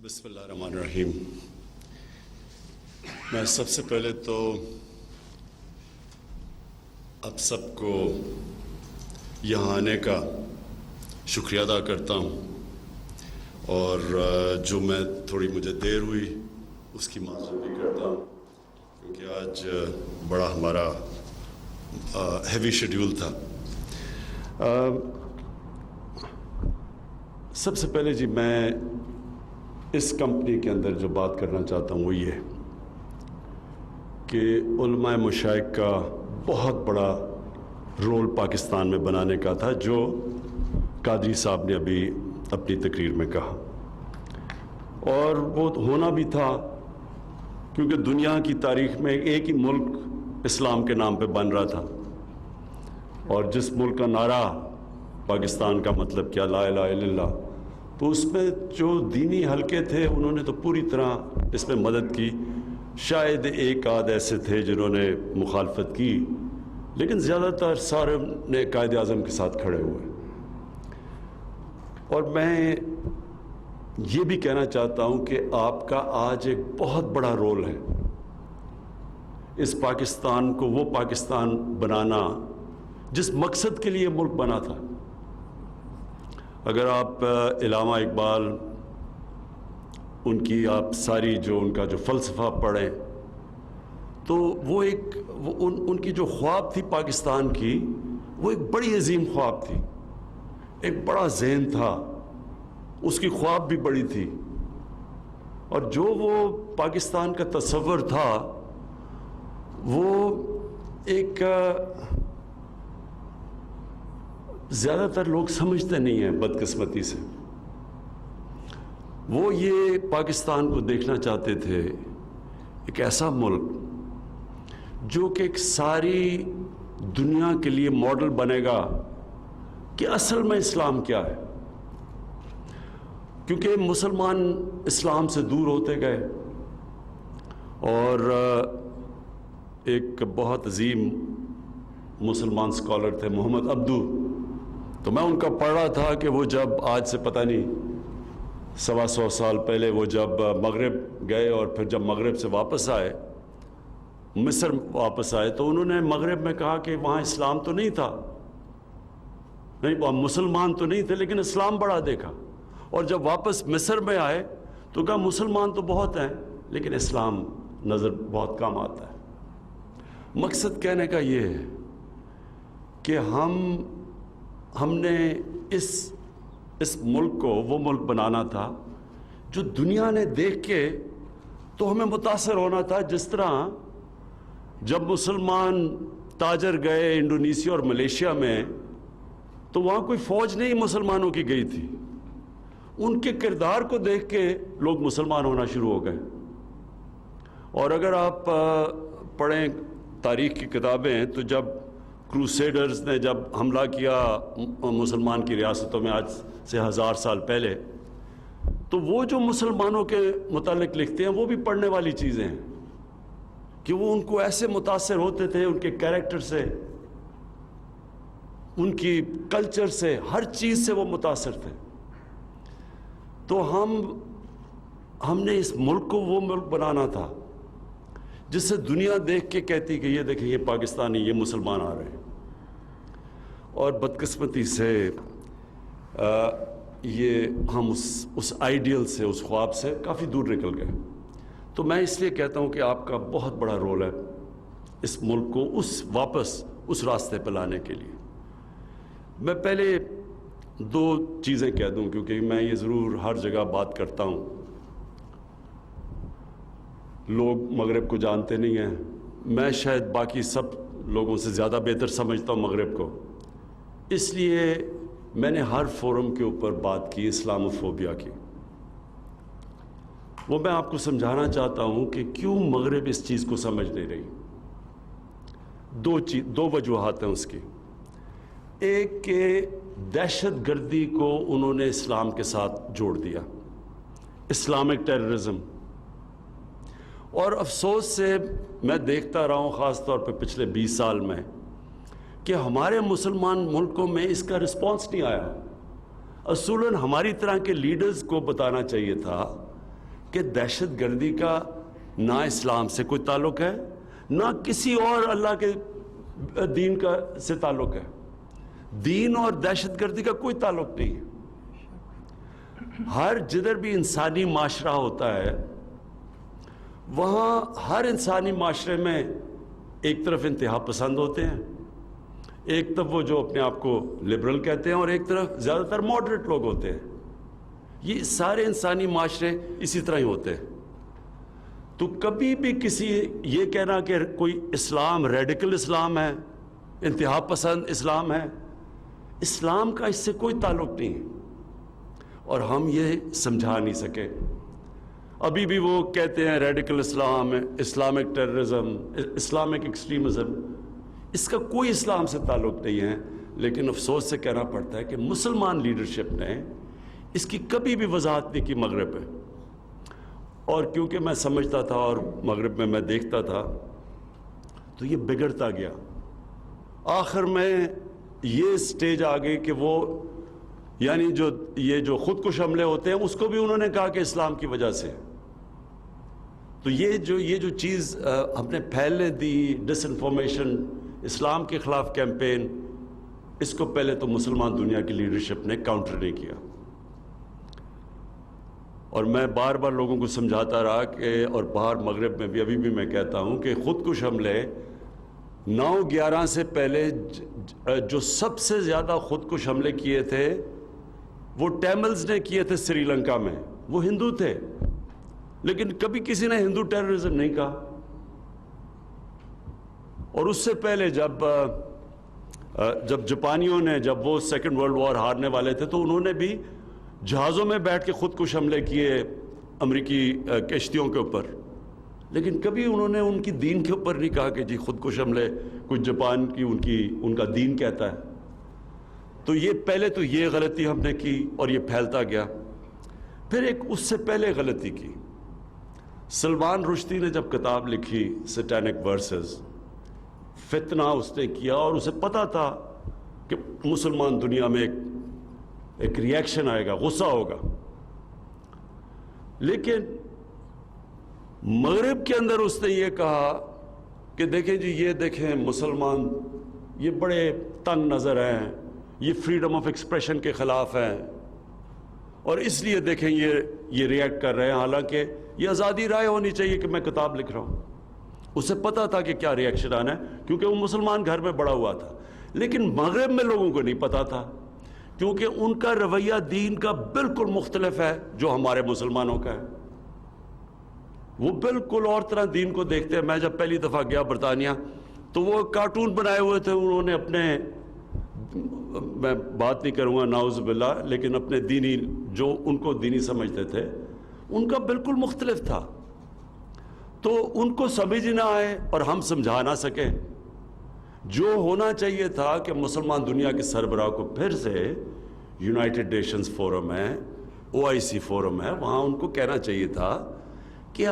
بسم اللہ الرحمن الرحیم۔ میں سب سے پہلے تو آپ سب کو یہاں آنے کا شکریہ ادا کرتا ہوں، اور جو میں تھوڑی مجھے دیر ہوئی اس کی معذرت بھی کرتا ہوں، کیونکہ آج بڑا ہمارا ہیوی شیڈیول تھا۔ سب سے پہلے جی میں اس کمپنی کے اندر جو بات کرنا چاہتا ہوں وہ یہ کہ علماء مشائخ کا بہت بڑا رول پاکستان میں بنانے کا تھا، جو قادری صاحب نے ابھی اپنی تقریر میں کہا، اور وہ ہونا بھی تھا کیونکہ دنیا کی تاریخ میں ایک ہی ملک اسلام کے نام پہ بن رہا تھا، اور جس ملک کا نعرہ پاکستان کا مطلب کیا، لا الہ الا اللہ، تو اس میں جو دینی حلقے تھے انہوں نے تو پوری طرح اس میں مدد کی۔ شاید ایک آدھ ایسے تھے جنہوں نے مخالفت کی، لیکن زیادہ تر سارے نے قائد اعظم کے ساتھ کھڑے ہوئے۔ اور میں یہ بھی کہنا چاہتا ہوں کہ آپ کا آج ایک بہت بڑا رول ہے اس پاکستان کو وہ پاکستان بنانا جس مقصد کے لیے ملک بنا تھا۔ اگر آپ علامہ اقبال ان کی آپ ساری جو ان کا جو فلسفہ پڑھیں تو وہ ان کی جو خواب تھی پاکستان کی، وہ ایک بڑی عظیم خواب تھی، ایک بڑا ذہن تھا، اس کی خواب بھی بڑی تھی، اور جو وہ پاکستان کا تصور تھا وہ ایک زیادہ تر لوگ سمجھتے نہیں ہیں بدقسمتی سے۔ وہ یہ پاکستان کو دیکھنا چاہتے تھے ایک ایسا ملک جو کہ ایک ساری دنیا کے لیے ماڈل بنے گا کہ اصل میں اسلام کیا ہے، کیونکہ مسلمان اسلام سے دور ہوتے گئے۔ اور ایک بہت عظیم مسلمان سکالر تھے محمد عبدو، تو میں ان کا پڑھ رہا تھا کہ وہ جب آج سے پتہ نہیں 125 سال پہلے وہ جب مغرب گئے اور پھر جب مغرب سے واپس آئے، مصر واپس آئے، تو انہوں نے مغرب میں کہا کہ وہاں اسلام تو نہیں تھا، نہیں وہاں مسلمان تو نہیں تھے، لیکن اسلام بڑا دیکھا، اور جب واپس مصر میں آئے تو کہا مسلمان تو بہت ہیں لیکن اسلام نظر بہت کم آتا ہے۔ مقصد کہنے کا یہ ہے کہ ہم نے اس ملک کو وہ ملک بنانا تھا جو دنیا نے دیکھ کے تو ہمیں متاثر ہونا تھا، جس طرح جب مسلمان تاجر گئے انڈونیشیا اور ملیشیا میں تو وہاں کوئی فوج نہیں مسلمانوں کی گئی تھی، ان کے کردار کو دیکھ کے لوگ مسلمان ہونا شروع ہو گئے۔ اور اگر آپ پڑھیں تاریخ کی کتابیں تو جب کروسیڈرز نے جب حملہ کیا مسلمان کی ریاستوں میں آج سے 1000 سال پہلے، تو وہ جو مسلمانوں کے متعلق لکھتے ہیں وہ بھی پڑھنے والی چیزیں ہیں کہ وہ ان کو ایسے متاثر ہوتے تھے، ان کے کیریکٹر سے، ان کی کلچر سے، ہر چیز سے وہ متاثر تھے۔ تو ہم نے اس ملک کو وہ ملک بنانا تھا جس سے دنیا دیکھ کے کہتی کہ یہ دیکھیں یہ پاکستانی، یہ مسلمان آ رہے ہیں۔ اور بدقسمتی سے یہ ہم اس آئیڈیل سے، اس خواب سے کافی دور نکل گئے۔ تو میں اس لیے کہتا ہوں کہ آپ کا بہت بڑا رول ہے اس ملک کو واپس اس راستے پہ لانے کے لیے۔ میں پہلے 2 چیزیں کہہ دوں، کیونکہ میں یہ ضرور ہر جگہ بات کرتا ہوں، لوگ مغرب کو جانتے نہیں ہیں، میں شاید باقی سب لوگوں سے زیادہ بہتر سمجھتا ہوں مغرب کو، اس لیے میں نے ہر فورم کے اوپر بات کی اسلاموفوبیا کی۔ وہ میں آپ کو سمجھانا چاہتا ہوں کہ کیوں مغرب اس چیز کو سمجھ نہیں رہی۔ 2 وجوہات ہیں اس کی۔ ایک کہ دہشت گردی کو انہوں نے اسلام کے ساتھ جوڑ دیا، اسلامک ٹیررزم، اور افسوس سے میں دیکھتا رہا ہوں خاص طور پہ پچھلے 20 سال میں کہ ہمارے مسلمان ملکوں میں اس کا رسپانس نہیں آیا۔ اصولاً ہماری طرح کے لیڈرز کو بتانا چاہیے تھا کہ دہشت گردی کا نہ اسلام سے کوئی تعلق ہے نہ کسی اور اللہ کے دین کا سے تعلق ہے. دین اور دہشت گردی کا کوئی تعلق نہیں ہے. ہر جدھر بھی انسانی معاشرہ ہوتا ہے وہاں ہر انسانی معاشرے میں ایک طرف انتہا پسند ہوتے ہیں, ایک طرف وہ جو اپنے آپ کو لبرل کہتے ہیں, اور ایک طرف زیادہ تر ماڈریٹ لوگ ہوتے ہیں. یہ سارے انسانی معاشرے اسی طرح ہی ہوتے ہیں. تو کبھی بھی کسی یہ کہنا کہ کوئی اسلام ریڈیکل اسلام ہے, انتہا پسند اسلام ہے, اسلام کا اس سے کوئی تعلق نہیں ہے, اور ہم یہ سمجھا نہیں سکے. ابھی بھی وہ کہتے ہیں ریڈیکل اسلام, اسلامک ٹیررزم, اسلامک ایکسٹریمزم, اس کا کوئی اسلام سے تعلق نہیں ہے. لیکن افسوس سے کہنا پڑتا ہے کہ مسلمان لیڈرشپ نے اس کی کبھی بھی وضاحت نہیں کی مغرب میں. اور کیونکہ میں سمجھتا تھا اور مغرب میں دیکھتا تھا تو یہ بگڑتا گیا. آخر میں یہ سٹیج آ گئی کہ وہ یعنی یہ جو خودکش حملے ہوتے ہیں اس کو بھی انہوں نے کہا کہ اسلام کی وجہ سے. تو یہ جو چیز ہم نے پھیلنے دی, ڈس انفارمیشن, اسلام کے خلاف کیمپین, اس کو پہلے تو مسلمان دنیا کی لیڈرشپ نے کاؤنٹر نہیں کیا. اور میں بار بار لوگوں کو سمجھاتا رہا کہ, اور باہر مغرب میں بھی ابھی بھی میں کہتا ہوں کہ خودکش حملے 9/11 سے پہلے جو سب سے زیادہ خودکش حملے کیے تھے وہ ٹیملز نے کیے تھے سری لنکا میں. وہ ہندو تھے لیکن کبھی کسی نے ہندو ٹیررزم نہیں کہا. اور اس سے پہلے جب جاپانیوں نے, جب وہ سیکنڈ ورلڈ وار ہارنے والے تھے تو انہوں نے بھی جہازوں میں بیٹھ کے خودکش حملے کیے امریکی کشتیوں کے اوپر, لیکن کبھی انہوں نے ان کی دین کے اوپر نہیں کہا کہ جی خودکش حملے کچھ جاپان کی ان کا دین کہتا ہے. تو یہ پہلے تو یہ غلطی ہم نے کی اور یہ پھیلتا گیا. پھر ایک اس سے پہلے غلطی کی, سلمان رشدی نے جب کتاب لکھی سیٹینک ورسز, فتنہ اس نے کیا اور اسے پتا تھا کہ مسلمان دنیا میں ایک ریاکشن آئے گا, غصہ ہوگا. لیکن مغرب کے اندر اس نے یہ کہا کہ دیکھیں جی, یہ دیکھیں مسلمان یہ بڑے تنگ نظر ہیں, یہ فریڈم آف ایکسپریشن کے خلاف ہیں, اور اس لیے دیکھیں یہ ریئیکٹ کر رہے ہیں, حالانکہ یہ آزادی رائے ہونی چاہیے کہ میں کتاب لکھ رہا ہوں. اسے پتا تھا کہ کیا ریئیکشن آنا ہے کیونکہ وہ مسلمان گھر میں بڑا ہوا تھا. لیکن مغرب میں لوگوں کو نہیں پتا تھا کیونکہ ان کا رویہ دین کا بالکل مختلف ہے جو ہمارے مسلمانوں کا ہے. وہ بالکل اور طرح دین کو دیکھتے ہیں. میں جب پہلی دفعہ گیا برطانیہ تو وہ کارٹون بنائے ہوئے تھے انہوں نے اپنے, میں بات نہیں کروں گا نعوذ باللہ, لیکن اپنے دینی جو ان کو دینی سمجھتے تھے ان کا بالکل مختلف تھا. تو ان کو سمجھ نہ آئے اور ہم سمجھا نہ سکے. جو ہونا چاہیے تھا کہ مسلمان دنیا کے سربراہ کو پھر سے یونائٹڈ نیشنز فورم ہے, OIC فورم ہے, وہاں ان کو کہنا چاہیے تھا کہ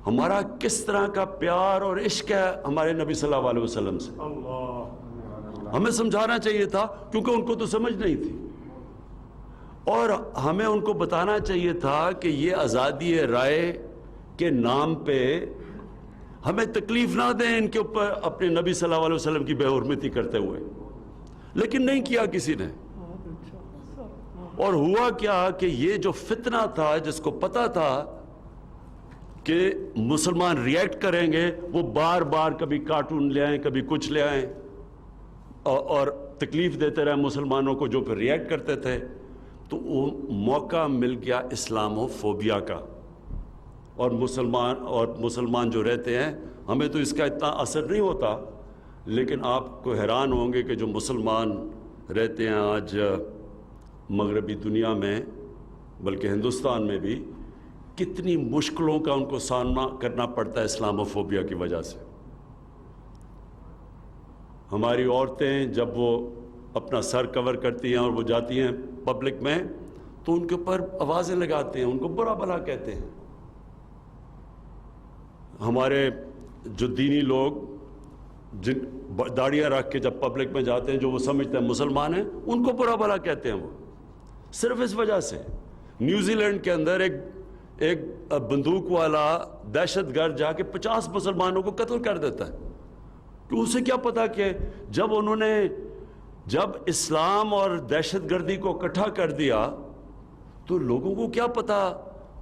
ہمارا کس طرح کا پیار اور عشق ہے ہمارے نبی صلی اللہ علیہ وسلم سے. ہمیں سمجھانا چاہیے تھا کیونکہ ان کو تو سمجھ نہیں تھی, اور ہمیں ان کو بتانا چاہیے تھا کہ یہ آزادی رائے کے نام پہ ہمیں تکلیف نہ دیں ان کے اوپر اپنے نبی صلی اللہ علیہ وسلم کی بے حرمتی کرتے ہوئے. لیکن نہیں کیا کسی نے. اور ہوا کیا کہ یہ جو فتنہ تھا, جس کو پتا تھا کہ مسلمان ریئیکٹ کریں گے, وہ بار بار کبھی کارٹون لے آئیں کبھی کچھ لے آئیں اور تکلیف دیتے رہے مسلمانوں کو جو پھر ریئیکٹ کرتے تھے. تو وہ موقع مل گیا اسلامو فوبیا کا. اور مسلمان جو رہتے ہیں, ہمیں تو اس کا اتنا اثر نہیں ہوتا, لیکن آپ کو حیران ہوں گے کہ جو مسلمان رہتے ہیں آج مغربی دنیا میں, بلکہ ہندوستان میں بھی, کتنی مشکلوں کا ان کو سامنا کرنا پڑتا ہے اسلامو فوبیا کی وجہ سے. ہماری عورتیں جب وہ اپنا سر کور کرتی ہیں اور وہ جاتی ہیں پبلک میں تو ان کے اوپر آوازیں لگاتے ہیں, ان کو برا بھلا کہتے ہیں. ہمارے جو دینی لوگ جن داڑیاں رکھ کے جب پبلک میں جاتے ہیں, جو وہ سمجھتے ہیں مسلمان ہیں, ان کو برا بھلا کہتے ہیں. وہ صرف اس وجہ سے. نیوزی لینڈ کے اندر ایک بندوق والا دہشت گرد جا کے 50 مسلمانوں کو قتل کر دیتا ہے، تو اسے کیا پتا کہ جب اسلام اور دہشت گردی کو اکٹھا کر دیا تو لوگوں کو کیا پتا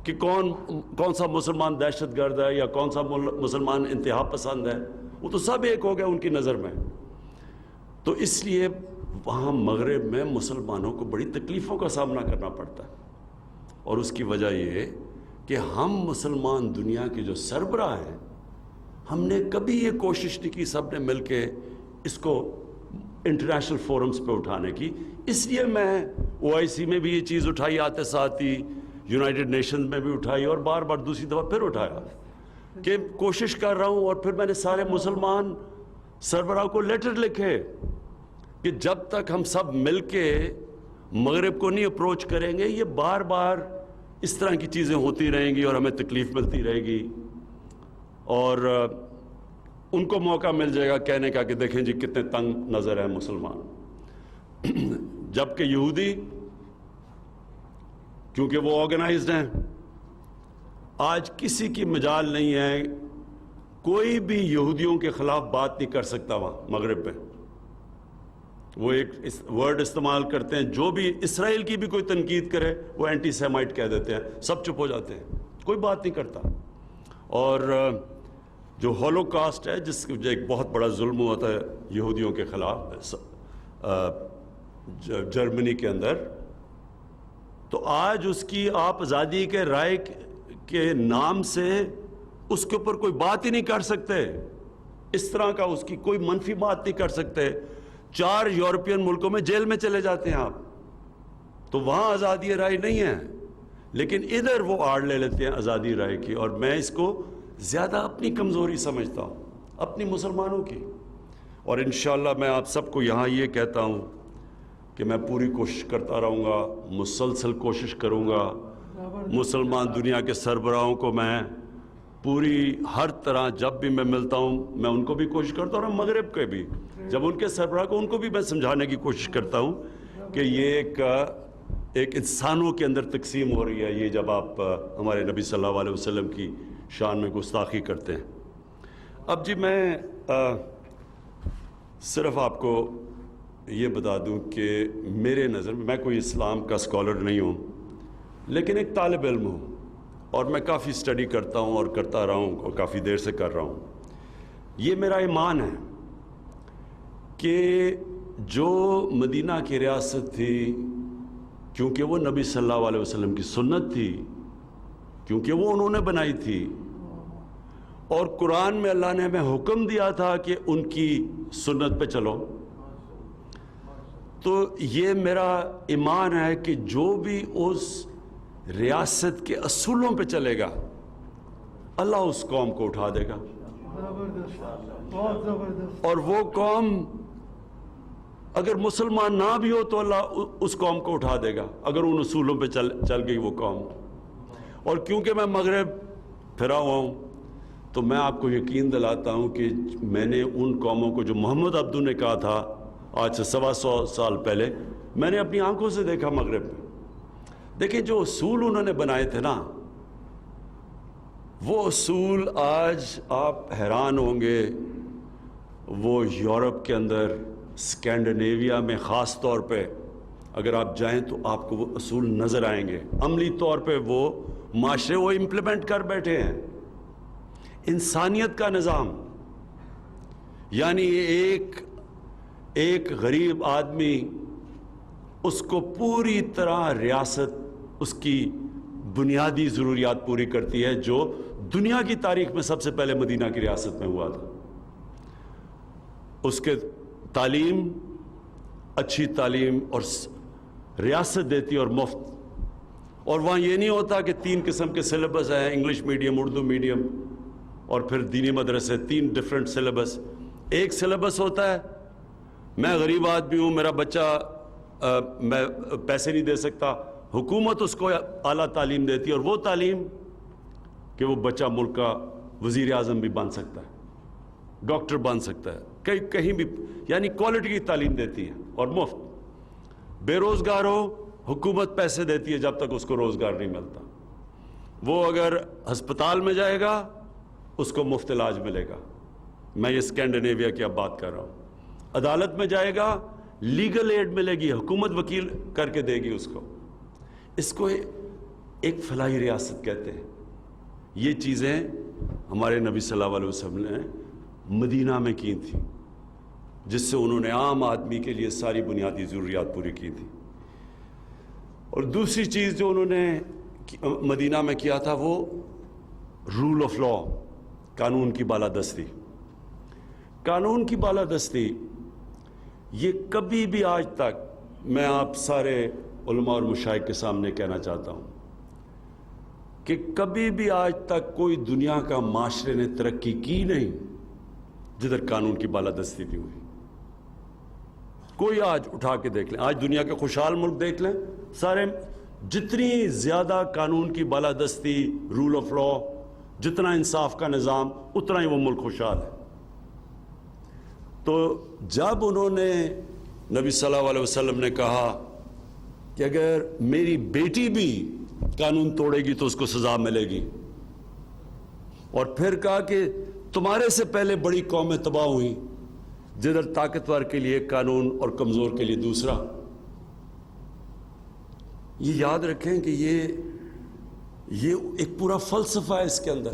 کہ کون سا مسلمان دہشت گرد ہے یا کون سا مسلمان انتہا پسند ہے، وہ تو سب ایک ہو گئے ان کی نظر میں۔ تو اس لیے وہاں مغرب میں مسلمانوں کو بڑی تکلیفوں کا سامنا کرنا پڑتا ہے، اور اس کی وجہ یہ کہ ہم مسلمان دنیا کے جو سربراہ ہیں، ہم نے کبھی یہ کوشش نہیں کی سب نے مل کے اس کو انٹرنیشنل فورمز پہ اٹھانے کی۔ اس لیے میں OIC میں بھی یہ چیز اٹھائی، آتے ساتھ ہی یونائٹڈ نیشنز میں بھی اٹھائی، اور بار بار دوسری دفعہ پھر اٹھایا کہ کوشش کر رہا ہوں۔ اور پھر میں نے سارے مسلمان سربراہ کو لیٹر لکھے کہ جب تک ہم سب مل کے مغرب کو نہیں اپروچ کریں گے، یہ بار بار اس طرح کی چیزیں ہوتی رہیں گی اور ہمیں تکلیف ملتی رہے گی، اور ان کو موقع مل جائے گا کہنے کا کہ دیکھیں جی کتنے تنگ نظر ہیں مسلمان۔ جبکہ یہودی کیونکہ وہ آرگنائزڈ ہیں، آج کسی کی مجال نہیں ہے، کوئی بھی یہودیوں کے خلاف بات نہیں کر سکتا وہاں مغرب میں۔ وہ ایک ورڈ استعمال کرتے ہیں، جو بھی اسرائیل کی بھی کوئی تنقید کرے وہ اینٹی سیمائٹ کہہ دیتے ہیں، سب چپ ہو جاتے ہیں، کوئی بات نہیں کرتا۔ اور جو ہولوکاسٹ ہے، جس جو ایک بہت بڑا ظلم ہوا تھا یہودیوں کے خلاف جرمنی کے اندر، تو آج اس کی آپ آزادی کے رائے کے نام سے اس کے اوپر کوئی بات ہی نہیں کر سکتے، اس طرح کا اس کی کوئی منفی بات نہیں کر سکتے۔ 4 یورپین ملکوں میں جیل میں چلے جاتے ہیں آپ، تو وہاں آزادی رائے نہیں ہے، لیکن ادھر وہ آڑ لے لیتے ہیں آزادی رائے کی۔ اور میں اس کو زیادہ اپنی کمزوری سمجھتا ہوں، اپنی مسلمانوں کی۔ اور انشاءاللہ میں آپ سب کو یہاں یہ کہتا ہوں کہ میں پوری کوشش کرتا رہوں گا، مسلسل کوشش کروں گا، مسلمان دنیا کے سربراہوں کو میں پوری ہر طرح جب بھی میں ملتا ہوں میں ان کو بھی کوشش کرتا ہوں، اور مغرب کے بھی جب ان کے سربراہ کو ان کو بھی میں سمجھانے کی کوشش کرتا ہوں کہ یہ ایک انسانوں کے اندر تقسیم ہو رہی ہے، یہ جب آپ ہمارے نبی صلی اللہ علیہ وسلم کی شان میں گستاخی کرتے ہیں۔ اب جی میں صرف آپ کو یہ بتا دوں کہ میرے نظر میں کوئی اسلام کا اسکالر نہیں ہوں، لیکن ایک طالب علم ہوں، اور میں کافی اسٹڈی کرتا ہوں اور کرتا رہا ہوں اور کافی دیر سے کر رہا ہوں۔ یہ میرا ایمان ہے کہ جو مدینہ کی ریاست تھی، کیونکہ وہ نبی صلی اللہ علیہ وسلم کی سنت تھی، کیونکہ وہ انہوں نے بنائی تھی، اور قرآن میں اللہ نے ہمیں حکم دیا تھا کہ ان کی سنت پہ چلو، تو یہ میرا ایمان ہے کہ جو بھی اس ریاست کے اصولوں پہ چلے گا اللہ اس قوم کو اٹھا دے گا، اور وہ قوم اگر مسلمان نہ بھی ہو تو اللہ اس قوم کو اٹھا دے گا اگر ان اصولوں پہ چل گئی وہ قوم۔ اور کیونکہ میں مغرب پھرا ہوا ہوں تو میں آپ کو یقین دلاتا ہوں کہ میں نے ان قوموں کو جو محمد عبدو نے کہا تھا آج سے 125 سال پہلے، میں نے اپنی آنکھوں سے دیکھا مغرب میں۔ دیکھیں جو اصول انہوں نے بنائے تھے نا، وہ اصول آج آپ حیران ہوں گے، وہ یورپ کے اندر اسکینڈینیویا میں خاص طور پہ اگر آپ جائیں تو آپ کو وہ اصول نظر آئیں گے، عملی طور پہ وہ معاشرے وہ امپلیمنٹ کر بیٹھے ہیں۔ انسانیت کا نظام، یعنی ایک غریب آدمی، اس کو پوری طرح ریاست اس کی بنیادی ضروریات پوری کرتی ہے، جو دنیا کی تاریخ میں سب سے پہلے مدینہ کی ریاست میں ہوا تھا۔ اس کے تعلیم، اچھی تعلیم اور ریاست دیتی اور مفت، اور وہاں یہ نہیں ہوتا کہ 3 قسم کے سلیبس ہیں، انگلش میڈیم، اردو میڈیم اور پھر دینی مدرسے، 3 ڈیفرنٹ سلیبس۔ ایک سلیبس ہوتا ہے، میں غریب آدمی ہوں، میرا بچہ میں پیسے نہیں دے سکتا، حکومت اس کو اعلیٰ تعلیم دیتی ہے، اور وہ تعلیم کہ وہ بچہ ملک کا وزیر اعظم بھی بن سکتا ہے، ڈاکٹر بن سکتا ہے، کہیں بھی، یعنی کوالٹی کی تعلیم دیتی ہے اور مفت۔ بے روزگار ہو، حکومت پیسے دیتی ہے جب تک اس کو روزگار نہیں ملتا۔ وہ اگر ہسپتال میں جائے گا اس کو مفت علاج ملے گا. میں یہ اسکینڈینیویا کی اب بات کر رہا ہوں. عدالت میں جائے گا لیگل ایڈ ملے گی, حکومت وکیل کر کے دے گی اس کو. اس کو ایک فلاحی ریاست کہتے ہیں. یہ چیزیں ہمارے نبی صلی اللہ علیہ وسلم نے مدینہ میں کی تھیں, جس سے انہوں نے عام آدمی کے لیے ساری بنیادی ضروریات پوری کی تھی. اور دوسری چیز جو انہوں نے مدینہ میں کیا تھا وہ رول آف لا, قانون کی بالادستی. قانون کی بالادستی یہ کبھی بھی آج تک, میں آپ سارے علماء اور مشائخ کے سامنے کہنا چاہتا ہوں کہ کبھی بھی آج تک کوئی دنیا کا معاشرے نے ترقی کی نہیں جدھر قانون کی بالادستی نہیں ہوئی. کوئی آج اٹھا کے دیکھ لیں, آج دنیا کے خوشحال ملک دیکھ لیں, سارے جتنی زیادہ قانون کی بالادستی, رول آف لا, جتنا انصاف کا نظام, اتنا ہی وہ ملک خوشحال ہے. تو جب انہوں نے نبی صلی اللہ علیہ وسلم نے کہا کہ اگر میری بیٹی بھی قانون توڑے گی تو اس کو سزا ملے گی, اور پھر کہا کہ تمہارے سے پہلے بڑی قومیں تباہ ہوئیں جدھر طاقتور کے لیے قانون اور کمزور کے لیے دوسرا. یہ یاد رکھیں کہ یہ ایک پورا فلسفہ ہے اس کے اندر.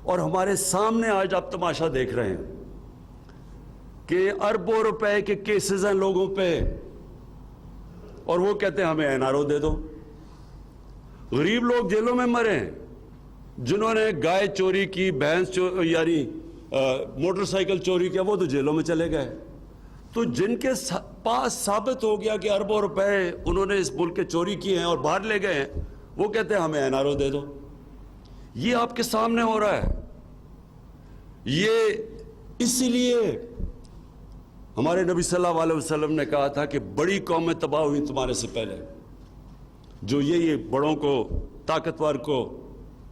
اور ہمارے سامنے آج آپ تماشا دیکھ رہے ہیں کہ اربوں روپے کے کیسز ہیں لوگوں پہ, اور وہ کہتے ہیں ہمیں این آر او دے دو. غریب لوگ جیلوں میں مرے ہیں, جنہوں نے گائے چوری کی, بھینس یعنی موٹر سائیکل چوری کیا, وہ تو جیلوں میں چلے گئے. تو جن کے پاس ثابت ہو گیا کہ اربوں روپے انہوں نے اس ملک کے چوری کیے ہیں اور باہر لے گئے ہیں, وہ کہتے ہیں ہمیں این آر او دے دو. یہ آپ کے سامنے ہو رہا ہے. یہ اسی لیے ہمارے نبی صلی اللہ علیہ وسلم نے کہا تھا کہ بڑی قومیں تباہ ہوئی تمہارے سے پہلے, جو یہ بڑوں کو, طاقتور کو,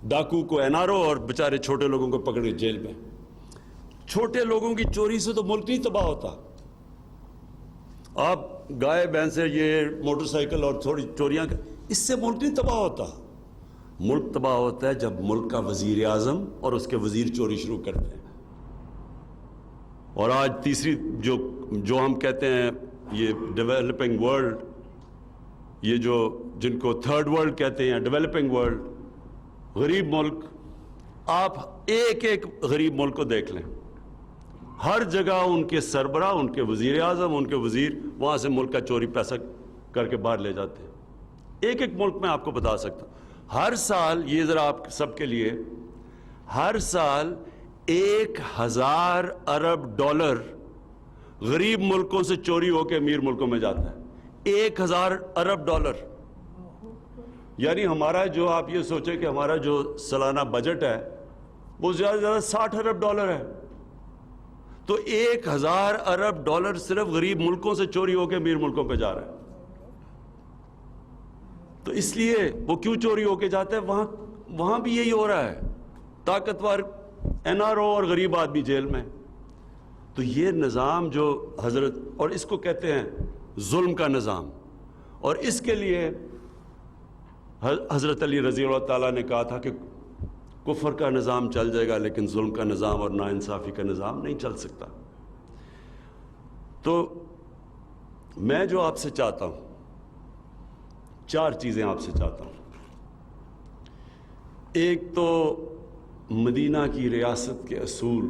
ڈاکو کو این آر او, اور بیچارے چھوٹے لوگوں کو پکڑ کے جیل میں. چھوٹے لوگوں کی چوری سے تو ملک نہیں تباہ ہوتا. آپ گائے بھینسیں, یہ موٹر سائیکل اور تھوڑی چوریاں, اس سے ملک نہیں تباہ ہوتا. ملک تباہ ہوتا ہے جب ملک کا وزیر اعظم اور اس کے وزیر چوری شروع کرتے ہیں. اور آج تیسری جو ہم کہتے ہیں یہ ڈیولپنگ ورلڈ, یہ جن کو تھرڈ ورلڈ کہتے ہیں, ڈیولپنگ ورلڈ, غریب ملک, آپ ایک ایک غریب ملک کو دیکھ لیں, ہر جگہ ان کے سربراہ, ان کے وزیر اعظم, ان کے وزیر وہاں سے ملک کا چوری پیسہ کر کے باہر لے جاتے ہیں. ایک ایک ملک میں آپ کو بتا سکتا ہوں. ہر سال, یہ ذرا آپ سب کے لیے, ہر سال 1000 ارب ڈالر غریب ملکوں سے چوری ہو کے امیر ملکوں میں جاتا ہے. 1000 ارب ڈالر. یعنی ہمارا جو, آپ یہ سوچیں کہ ہمارا جو سالانہ بجٹ ہے وہ زیادہ سے زیادہ 60 ارب ڈالر ہے. تو 1000 ارب ڈالر صرف غریب ملکوں سے چوری ہو کے امیر ملکوں پہ جا رہا ہے. تو اس لیے وہ کیوں چوری ہو کے جاتے ہیں؟ وہاں بھی یہی ہو رہا ہے, طاقتور این آر او اور غریب آدمی جیل میں. تو یہ نظام جو حضرت, اور اس کو کہتے ہیں ظلم کا نظام, اور اس کے لیے حضرت علی رضی اللہ تعالیٰ نے کہا تھا کہ کفر کا نظام چل جائے گا لیکن ظلم کا نظام اور ناانصافی کا نظام نہیں چل سکتا. تو میں جو آپ سے چاہتا ہوں, 4 چیزیں آپ سے چاہتا ہوں. ایک تو مدینہ کی ریاست کے اصول,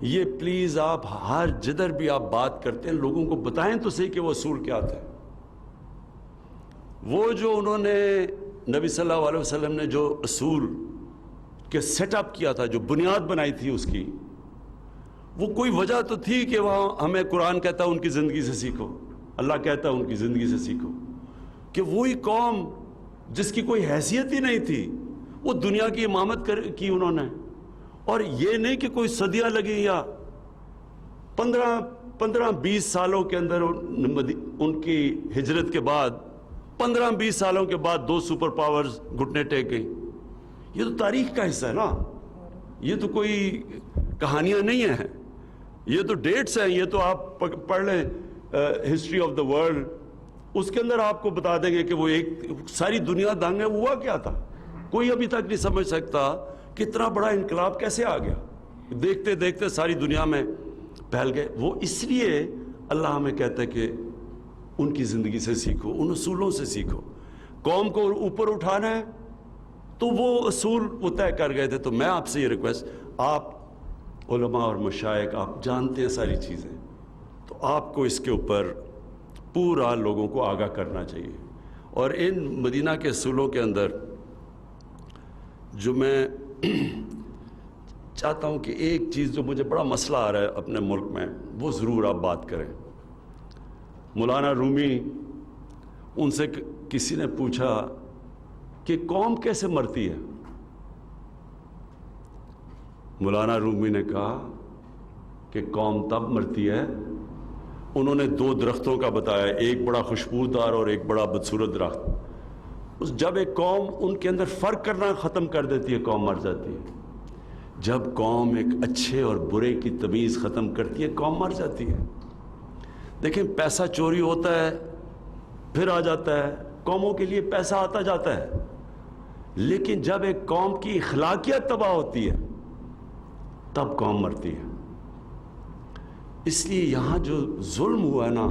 یہ پلیز آپ ہر جدھر بھی آپ بات کرتے ہیں لوگوں کو بتائیں تو صحیح کہ وہ اصول کیا تھے. وہ جو انہوں نے نبی صلی اللہ علیہ وسلم نے جو اصول کے سیٹ اپ کیا تھا, جو بنیاد بنائی تھی اس کی, وہ کوئی وجہ تو تھی کہ وہاں ہمیں قرآن کہتا ہے ان کی زندگی سے سیکھو, اللہ کہتا ہے ان کی زندگی سے سیکھو, کہ وہی قوم جس کی کوئی حیثیت ہی نہیں تھی وہ دنیا کی امامت کی انہوں نے. اور یہ نہیں کہ کوئی صدیاں لگی, یا 15-20 سالوں کے اندر ان کی ہجرت کے بعد 15-20 سالوں کے بعد 2 سپر پاورز گھٹنے ٹیک گئیں. یہ تو تاریخ کا حصہ ہے نا, یہ تو کوئی کہانیاں نہیں ہیں, یہ تو ڈیٹس ہیں. یہ تو آپ پڑھ لیں ہسٹری آف دا ورلڈ اس کے اندر آپ کو بتا دیں گے کہ وہ ایک ساری دنیا دنگ ہے، ہوا کیا تھا؟ کوئی ابھی تک نہیں سمجھ سکتا کہ اتنا بڑا انقلاب کیسے آ گیا، دیکھتے دیکھتے ساری دنیا میں پھیل گئے۔ وہ اس لیے اللہ ہمیں کہتا ہے کہ ان کی زندگی سے سیکھو، ان اصولوں سے سیکھو۔ قوم کو اوپر اٹھانا ہے تو وہ اصول وہ طے کر گئے تھے۔ تو میں آپ سے یہ ریکویسٹ، آپ علماء اور مشائخ آپ جانتے ہیں ساری چیزیں، تو آپ کو اس کے اوپر پورا لوگوں کو آگاہ کرنا چاہیے۔ اور ان مدینہ کے اصولوں کے اندر جو میں چاہتا ہوں کہ ایک چیز جو مجھے بڑا مسئلہ آ رہا ہے اپنے ملک میں، وہ ضرور آپ بات کریں۔ مولانا رومی، ان سے کسی نے پوچھا کہ قوم کیسے مرتی ہے؟ مولانا رومی نے کہا کہ قوم تب مرتی ہے، انہوں نے دو درختوں کا بتایا، ایک بڑا خوشبودار اور ایک بڑا بدصورت درخت۔ جب ایک قوم ان کے اندر فرق کرنا ختم کر دیتی ہے، قوم مر جاتی ہے۔ جب قوم ایک اچھے اور برے کی تمیز ختم کرتی ہے، قوم مر جاتی ہے۔ دیکھیں، پیسہ چوری ہوتا ہے پھر آ جاتا ہے، قوموں کے لیے پیسہ آتا جاتا ہے، لیکن جب ایک قوم کی اخلاقیات تباہ ہوتی ہے تب قوم مرتی ہے۔ اس لیے یہاں جو ظلم ہوا ہے نا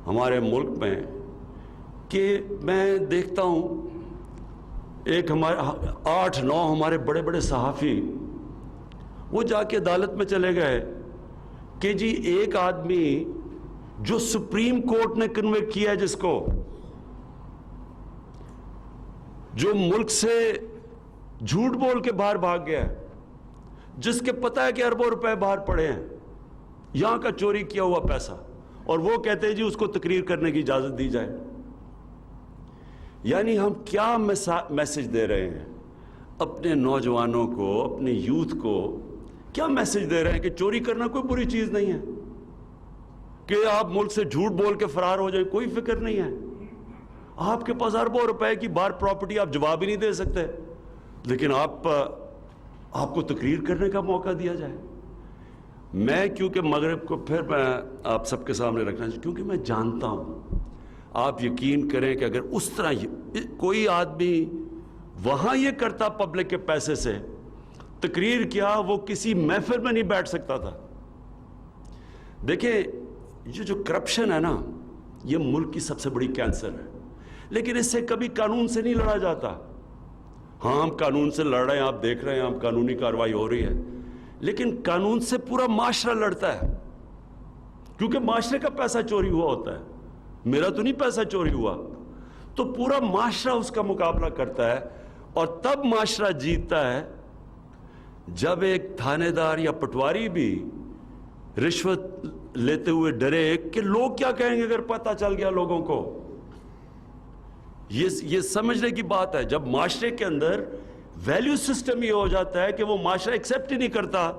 ہمارے ملک میں، کہ میں دیکھتا ہوں ایک ہمارے 8-9 ہمارے بڑے بڑے صحافی وہ جا کے عدالت میں چلے گئے کہ جی ایک آدمی جو سپریم کورٹ نے کنوکٹ کیا ہے، جس کو جو ملک سے جھوٹ بول کے باہر بھاگ گیا ہے، جس کے پتہ ہے کہ اربوں روپے باہر پڑے ہیں، یہاں کا چوری کیا ہوا پیسہ، اور وہ کہتے ہیں جی اس کو تقریر کرنے کی اجازت دی جائے۔ یعنی ہم کیا میسج دے رہے ہیں اپنے نوجوانوں کو، اپنے یوتھ کو؟ کیا میسج دے رہے ہیں کہ چوری کرنا کوئی بری چیز نہیں ہے، کہ آپ ملک سے جھوٹ بول کے فرار ہو جائیں، کوئی فکر نہیں ہے۔ آپ کے پاس اربوں روپے کی باہر پراپرٹی، آپ جواب ہی نہیں دے سکتے، لیکن آپ کو تقریر کرنے کا موقع دیا جائے۔ میں کیونکہ مغرب کو پھر میں آپ سب کے سامنے رکھنا چاہوں، کیونکہ میں جانتا ہوں، آپ یقین کریں کہ اگر اس طرح کوئی آدمی وہاں یہ کرتا پبلک کے پیسے سے تقریر کیا، وہ کسی محفل میں نہیں بیٹھ سکتا تھا۔ دیکھیں، یہ جو کرپشن ہے نا، یہ ملک کی سب سے بڑی کینسر ہے، لیکن اس سے کبھی قانون سے نہیں لڑا جاتا۔ ہاں، ہم قانون سے لڑ رہے ہیں، آپ دیکھ رہے ہیں، ہم قانونی کارروائی ہو رہی ہے، لیکن قانون سے پورا معاشرہ لڑتا ہے، کیونکہ معاشرے کا پیسہ چوری ہوا ہوتا ہے، میرا تو نہیں پیسہ چوری ہوا، تو پورا معاشرہ اس کا مقابلہ کرتا ہے۔ اور تب معاشرہ جیتتا ہے جب ایک تھانے دار یا پٹواری بھی رشوت لیتے ہوئے ڈرے کہ لوگ کیا کہیں گے اگر پتہ چل گیا لوگوں کو۔ یہ سمجھنے کی بات ہے، جب معاشرے کے اندر ویلیو سسٹم یہ ہو جاتا ہے کہ وہ معاشرہ ایکسیپٹ ہی نہیں کرتا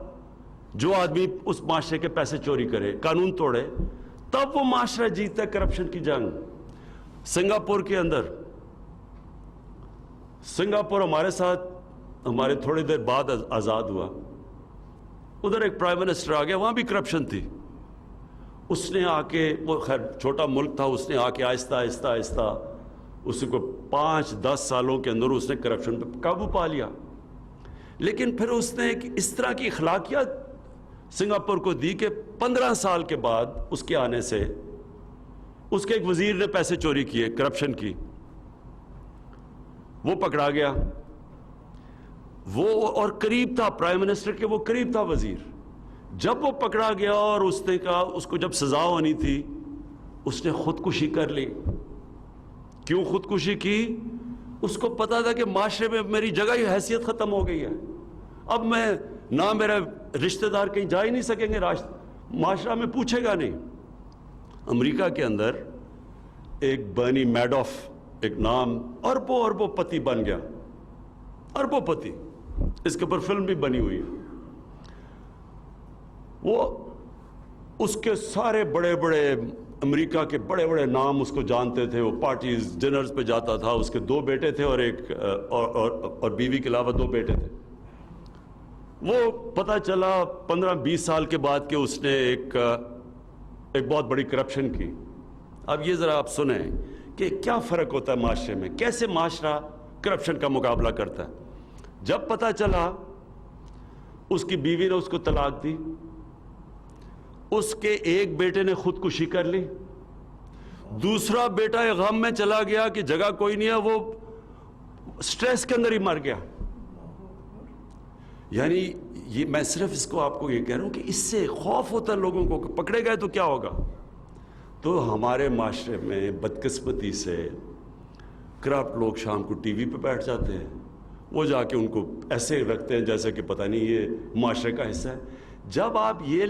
جو آدمی اس معاشرے کے پیسے چوری کرے، قانون توڑے، تب وہ معاشرہ جیتتا ہے کرپشن کی جنگ۔ سنگاپور کے اندر، سنگاپور ہمارے ساتھ ہمارے تھوڑی دیر بعد آزاد ہوا، ادھر ایک پرائم منسٹر آ گیا، وہاں بھی کرپشن تھی۔ اس نے آ کے، وہ خیر چھوٹا ملک تھا، اس نے آ کے آہستہ آہستہ آہستہ اس کو 5-10 سالوں کے اندر اس نے کرپشن پہ قابو پا لیا۔ لیکن پھر اس نے ایک اس طرح کی اخلاقیات سنگاپور کو دی کہ 15 سال کے بعد اس کے آنے سے اس کے ایک وزیر نے پیسے چوری کیے، کرپشن کی، وہ پکڑا گیا، وہ اور قریب تھا پرائم منسٹر کے، وہ قریب تھا وزیر۔ جب وہ پکڑا گیا اور اس نے کہا، اس کو جب سزا ہونی تھی، اس نے خودکشی کر لی۔ کیوں خودکشی کی؟ اس کو پتا تھا کہ معاشرے میں میری جگہ ہی حیثیت ختم ہو گئی ہے، اب میں نہ میرا رشتہ دار کہیں جا ہی نہیں سکیں گے، معاشرہ میں پوچھے گا نہیں۔ امریکہ کے اندر ایک برنی میڈوف، ایک نام، اربوں پتی بن گیا، اربوں پتی، اس کے اوپر فلم بھی بنی ہوئی ہے۔ وہ اس کے سارے بڑے بڑے امریکہ کے بڑے بڑے نام اس کو جانتے تھے، وہ پارٹیز ڈنرز پہ جاتا تھا، اس کے 2 بیٹے تھے اور ایک اور بیوی کے علاوہ 2 بیٹے تھے۔ وہ پتہ چلا 15-20 سال کے بعد کہ اس نے ایک بہت بڑی کرپشن کی۔ اب یہ ذرا آپ سنیں کہ کیا فرق ہوتا ہے معاشرے میں، کیسے معاشرہ کرپشن کا مقابلہ کرتا ہے۔ جب پتہ چلا اس کی بیوی نے اس کو طلاق دی، اس کے ایک بیٹے نے خودکشی کر لی، دوسرا بیٹا غم میں چلا گیا کہ جگہ کوئی نہیں ہے، وہ سٹریس کے اندر ہی مر گیا۔ یعنی یہ میں صرف اس کو آپ کو یہ کہہ رہا ہوں کہ اس سے خوف ہوتا ہے لوگوں کو کہ پکڑے گئے تو کیا ہوگا۔ تو ہمارے معاشرے میں بدقسمتی سے کرپٹ لوگ شام کو ٹی وی پہ بیٹھ جاتے ہیں، وہ جا کے ان کو ایسے رکھتے ہیں جیسے کہ پتہ نہیں یہ معاشرے کا حصہ ہے۔ جب آپ یہ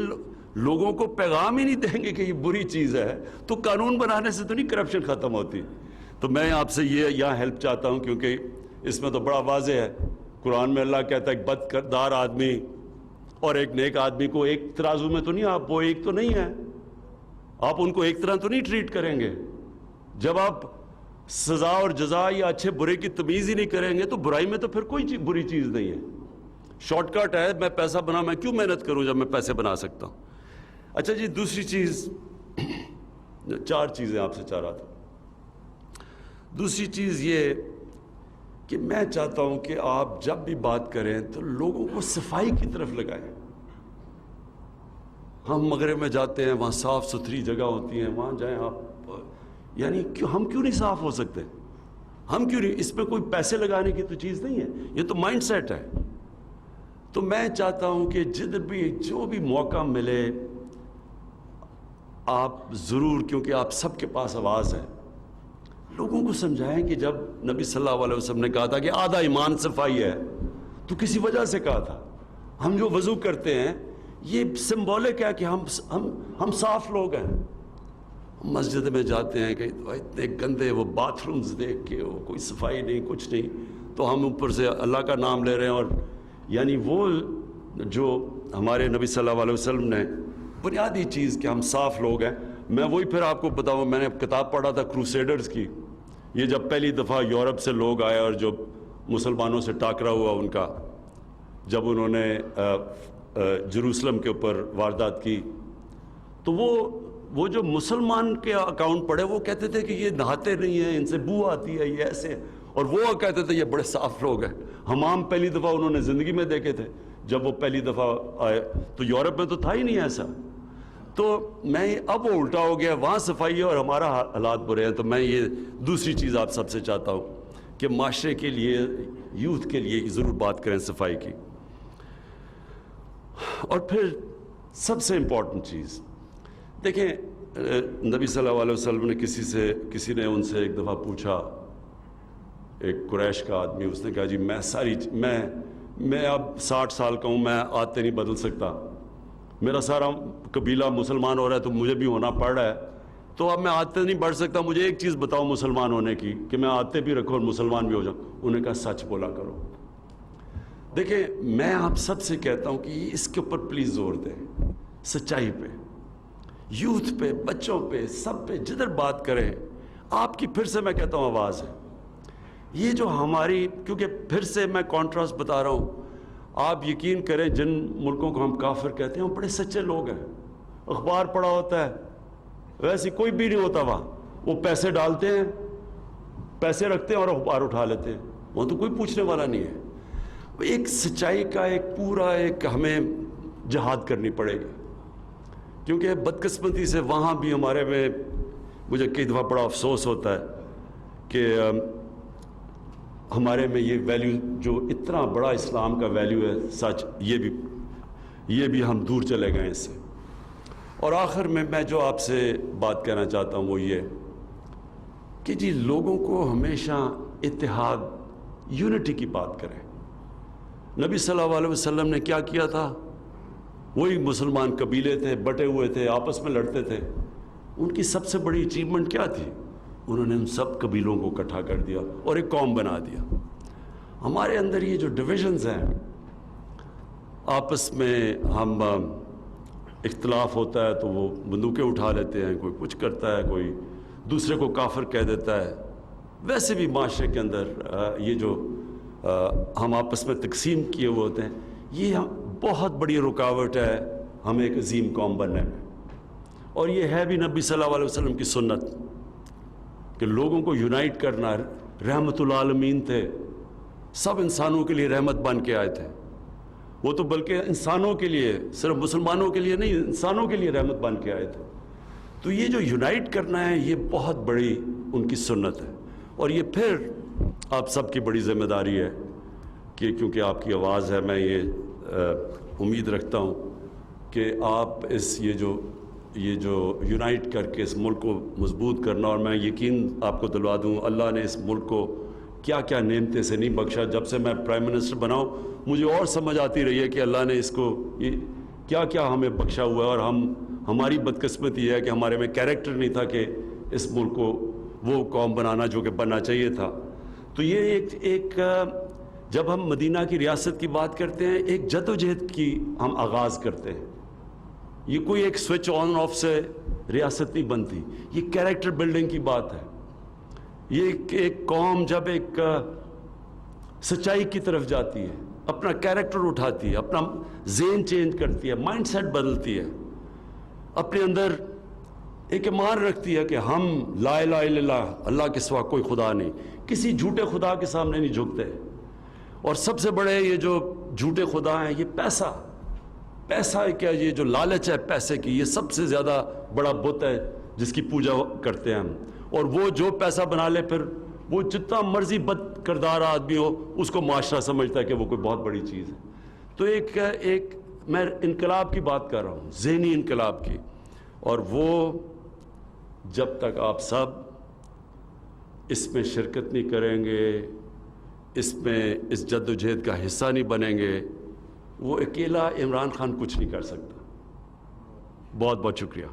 لوگوں کو پیغام ہی نہیں دیں گے کہ یہ بری چیز ہے تو قانون بنانے سے تو نہیں کرپشن ختم ہوتی۔ تو میں آپ سے یہ یہاں ہیلپ چاہتا ہوں، کیونکہ اس میں تو بڑا واضح ہے، قرآن میں اللہ کہتا ہے ایک بد کردار آدمی اور ایک نیک آدمی کو ایک ترازو میں تو نہیں، آپ وہ ایک تو نہیں ہے، آپ ان کو ایک طرح تو نہیں ٹریٹ کریں گے۔ جب آپ سزا اور جزا یا اچھے برے کی تمیز ہی نہیں کریں گے تو برائی میں تو پھر کوئی بری چیز نہیں ہے۔ شارٹ کٹ ہے، میں پیسہ بنا، میں کیوں محنت کروں جب میں پیسے بنا سکتا ہوں۔ اچھا جی، دوسری چیز، 4 چیزیں آپ سے چاہ رہا تھا۔ دوسری چیز یہ کہ میں چاہتا ہوں کہ آپ جب بھی بات کریں تو لوگوں کو صفائی کی طرف لگائیں۔ ہم مغرب میں جاتے ہیں، وہاں صاف ستھری جگہ ہوتی ہیں، وہاں جائیں آپ، یعنی ہم کیوں نہیں صاف ہو سکتے؟ ہم کیوں نہیں؟ اس میں کوئی پیسے لگانے کی تو چیز نہیں ہے، یہ تو مائنڈ سیٹ ہے۔ تو میں چاہتا ہوں کہ جدھر بھی جو بھی موقع ملے آپ ضرور، کیونکہ آپ سب کے پاس آواز ہے، لوگوں کو سمجھائیں کہ جب نبی صلی اللہ علیہ وسلم نے کہا تھا کہ آدھا ایمان صفائی ہے تو کسی وجہ سے کہا تھا۔ ہم جو وضو کرتے ہیں یہ سمبولک ہے کہ ہم صاف لوگ ہیں۔ مسجد میں جاتے ہیں کہ اتنے گندے وہ باتھ رومز دیکھ کے، وہ کوئی صفائی نہیں، کچھ نہیں، تو ہم اوپر سے اللہ کا نام لے رہے ہیں۔ اور یعنی وہ جو ہمارے نبی صلی اللہ علیہ وسلم نے بنیادی چیز کہ ہم صاف لوگ ہیں، میں وہی پھر آپ کو بتاؤں، میں نے کتاب پڑھا تھا کروسیڈرز کی، یہ جب پہلی دفعہ یورپ سے لوگ آئے اور جو مسلمانوں سے ٹاکرا ہوا ان کا، جب انہوں نے جروسلم کے اوپر واردات کی، تو وہ جو مسلمان کے اکاؤنٹ پڑھے وہ کہتے تھے کہ یہ نہاتے نہیں ہیں، ان سے بو آتی ہے، یہ ایسے، اور وہ کہتے تھے یہ بڑے صاف لوگ ہیں۔ حمام پہلی دفعہ انہوں نے زندگی میں دیکھے تھے جب وہ پہلی دفعہ آئے، تو یورپ میں تو تھا ہی نہیں ایسا۔ تو میں اب وہ الٹا ہو گیا، وہاں صفائی ہے اور ہمارا حالات برے ہیں۔ تو میں یہ دوسری چیز آپ سب سے چاہتا ہوں کہ معاشرے کے لیے، یوتھ کے لیے ضرور بات کریں صفائی کی۔ اور پھر سب سے امپورٹنٹ چیز دیکھیں، نبی صلی اللہ علیہ وسلم نے کسی نے ان سے ایک دفعہ پوچھا، ایک قریش کا آدمی، اس نے کہا جی میں اب 60 سال کا ہوں، میں عادتیں نہیں بدل سکتا، میرا سارا قبیلہ مسلمان ہو رہا ہے تو مجھے بھی ہونا پڑ رہا ہے، تو اب میں عادتیں نہیں بڑھ سکتا، مجھے ایک چیز بتاؤ مسلمان ہونے کی کہ میں عادتیں بھی رکھوں اور مسلمان بھی ہو جاؤں۔ انہوں نے کہا سچ بولا کرو۔ دیکھیں، میں آپ سب سے کہتا ہوں کہ اس کے اوپر پلیز زور دیں، سچائی پہ، یوتھ پہ، بچوں پہ، سب پہ، جدھر بات کریں آپ کی پھر سے میں کہتا ہوں آواز ہے۔ یہ جو ہماری، کیونکہ پھر سے میں کانٹراسٹ بتا رہا ہوں، آپ یقین کریں جن ملکوں کو ہم کافر کہتے ہیں وہ بڑے سچے لوگ ہیں، اخبار پڑھا ہوتا ہے، ویسے کوئی بھی نہیں ہوتا وہاں، وہ پیسے ڈالتے ہیں، پیسے رکھتے ہیں اور اخبار اٹھا لیتے ہیں، وہاں تو کوئی پوچھنے والا نہیں ہے۔ ایک سچائی کا ایک پورا ایک ہمیں جہاد کرنی پڑے گی، کیونکہ بدقسمتی سے وہاں بھی ہمارے میں، مجھے کئی دفعہ بڑا افسوس ہوتا ہے کہ ہمارے میں یہ ویلیو جو اتنا بڑا اسلام کا ویلیو ہے، سچ، یہ بھی ہم دور چلے گئے اس سے۔ اور آخر میں جو آپ سے بات کہنا چاہتا ہوں وہ یہ کہ جی لوگوں کو ہمیشہ اتحاد، یونٹی کی بات کریں۔ نبی صلی اللہ علیہ وسلم نے کیا کیا تھا؟ وہی مسلمان قبیلے تھے، بٹے ہوئے تھے، آپس میں لڑتے تھے، ان کی سب سے بڑی اچیومنٹ کیا تھی؟ انہوں نے ان سب قبیلوں کو اکٹھا کر دیا اور ایک قوم بنا دیا۔ ہمارے اندر یہ جو ڈویژنز ہیں، آپس میں ہم اختلاف ہوتا ہے تو وہ بندوقیں اٹھا لیتے ہیں، کوئی کچھ کرتا ہے، کوئی دوسرے کو کافر کہہ دیتا ہے۔ ویسے بھی معاشرے کے اندر یہ جو ہم آپس میں تقسیم کیے ہوئے ہوتے ہیں، یہ بہت بڑی رکاوٹ ہے ہمیں ایک عظیم قوم بننے میں۔ اور یہ ہے بھی نبی صلی اللہ علیہ وسلم کی سنت کہ لوگوں کو یونائٹ کرنا. رحمت العالمین تھے, سب انسانوں کے لیے رحمت بن کے آئے تھے. وہ تو بلکہ انسانوں کے لیے, صرف مسلمانوں کے لیے نہیں, انسانوں کے لیے رحمت بن کے آئے تھے. تو یہ جو یونائٹ کرنا ہے یہ بہت بڑی ان کی سنت ہے. اور یہ پھر آپ سب کی بڑی ذمہ داری ہے کہ کیونکہ آپ کی آواز ہے, میں یہ امید رکھتا ہوں کہ آپ یہ جو یونائٹ کر کے اس ملک کو مضبوط کرنا. اور میں یقین آپ کو دلوا دوں, اللہ نے اس ملک کو کیا کیا نعمتیں سے نہیں بخشا. جب سے میں پرائم منسٹر بنا ہوں مجھے اور سمجھ آتی رہی ہے کہ اللہ نے اس کو یہ کیا کیا ہمیں بخشا ہوا ہے. اور ہماری بدقسمتی یہ ہے کہ ہمارے میں کیریکٹر نہیں تھا کہ اس ملک کو وہ قوم بنانا جو کہ بننا چاہیے تھا. تو یہ ایک جب ہم مدینہ کی ریاست کی بات کرتے ہیں, ایک جدوجہد کی ہم آغاز کرتے ہیں. یہ کوئی ایک سوئچ آن آف سے ریاست نہیں بنتی, یہ کیریکٹر بلڈنگ کی بات ہے. یہ ایک قوم جب ایک سچائی کی طرف جاتی ہے, اپنا کیریکٹر اٹھاتی ہے, اپنا ذہن چینج کرتی ہے, مائنڈ سیٹ بدلتی ہے, اپنے اندر ایک ایمان رکھتی ہے کہ ہم لا الہ الا اللہ, اللہ کے سوا کوئی خدا نہیں, کسی جھوٹے خدا کے سامنے نہیں جھکتے. اور سب سے بڑے یہ جو جھوٹے خدا ہیں یہ پیسہ ہے. کیا یہ جو لالچ ہے پیسے کی, یہ سب سے زیادہ بڑا بت ہے جس کی پوجا کرتے ہیں ہم. اور وہ جو پیسہ بنا لے پھر وہ جتنا مرضی بد کردار آدمی ہو اس کو معاشرہ سمجھتا ہے کہ وہ کوئی بہت بڑی چیز ہے. تو ایک میں انقلاب کی بات کر رہا ہوں, ذہنی انقلاب کی. اور وہ جب تک آپ سب اس میں شرکت نہیں کریں گے, اس جد و جہد کا حصہ نہیں بنیں گے, وہ اکیلا عمران خان کچھ نہیں کر سکتا. بہت بہت شکریہ.